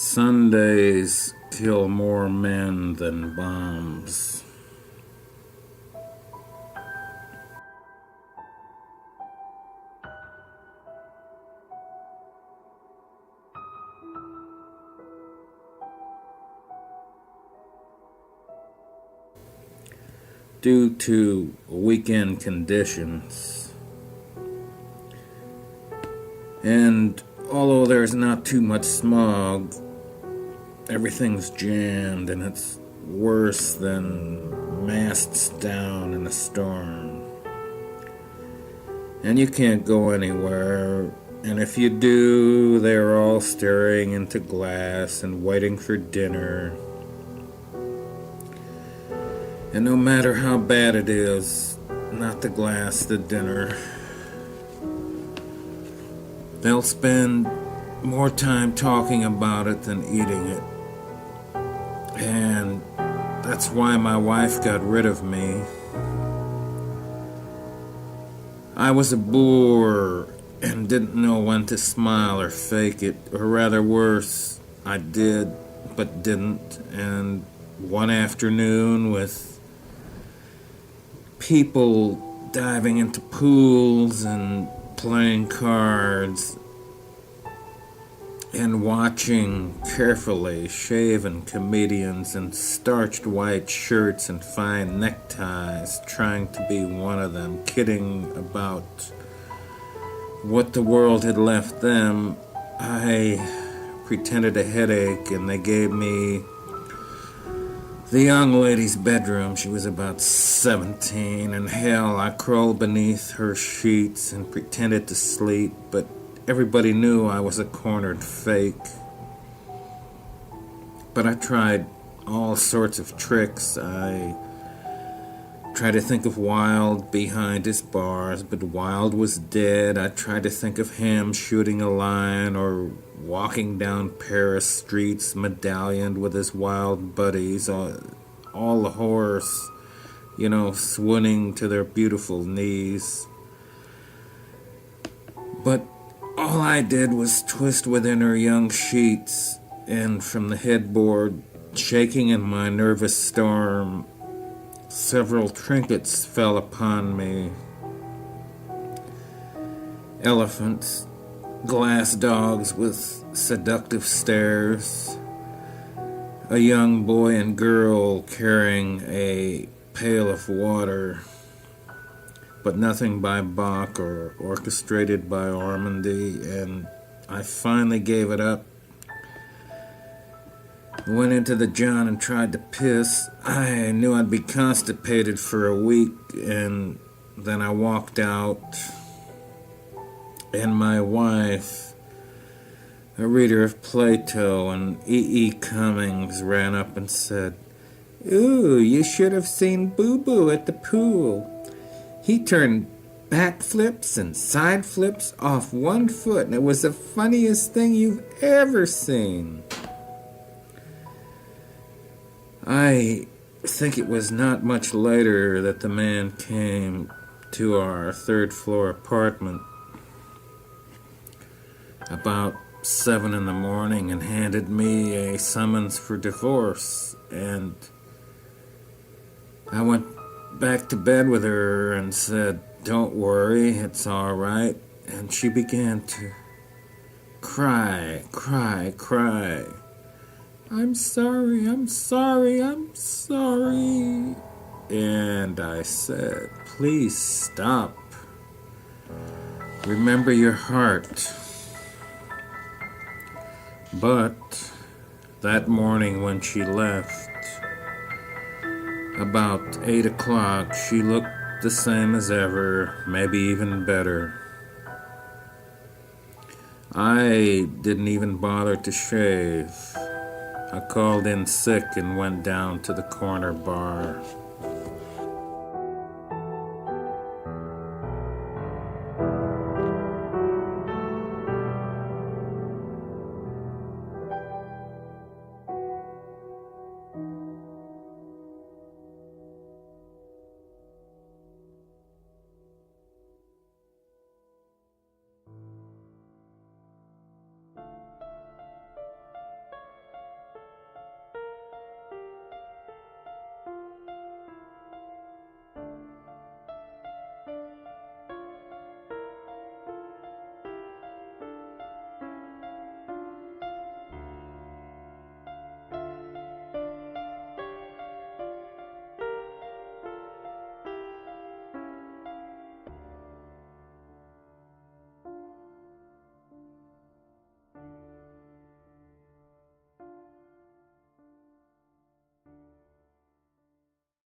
Sundays kill more men than bombs. Due to weekend conditions. And although there's not too much smog, everything's jammed and it's worse than masts down in a storm. And you can't go anywhere, and if you do, they're all staring into glass and waiting for dinner. And no matter how bad it is, not the glass, the dinner, they'll spend more time talking about it than eating it. And that's why my wife got rid of me. I was a bore and didn't know when to smile or fake it, or rather worse, I did but didn't. And one afternoon, with people diving into pools and playing cards and watching carefully shaven comedians in starched white shirts and fine neckties, trying to be one of them, kidding about what the world had left them, I pretended a headache and they gave me the young lady's bedroom. She was about 17, and hell, I crawled beneath her sheets and pretended to sleep, but everybody knew I was a cornered fake. But I tried all sorts of tricks. I tried to think of Wilde behind his bars, but Wilde was dead. I tried to think of him shooting a lion or walking down Paris streets medallioned with his wild buddies, all the horse, swooning to their beautiful knees. But all I did was twist within her young sheets, and from the headboard, shaking in my nervous storm, several trinkets fell upon me. Elephants, glass dogs with seductive stares, a young boy and girl carrying a pail of water, but nothing by Bach or orchestrated by Ormandy, and I finally gave it up. Went into the john and tried to piss. I knew I'd be constipated for a week, and then I walked out, and my wife, a reader of Plato and E. Cummings, ran up and said, "Ooh, you should have seen Boo-Boo at the pool. He turned backflips and side flips off one foot, and it was the funniest thing you've ever seen." I think it was not much later that the man came to our third-floor apartment about 7 in the morning and handed me a summons for divorce, and I went back to bed with her and said, "Don't worry, it's all right," and she began to cry. "I'm sorry, I'm sorry, I'm sorry." And I said, "Please stop. Remember your heart." But that morning when she left, about 8 o'clock, she looked the same as ever, maybe even better. I didn't even bother to shave. I called in sick and went down to the corner bar.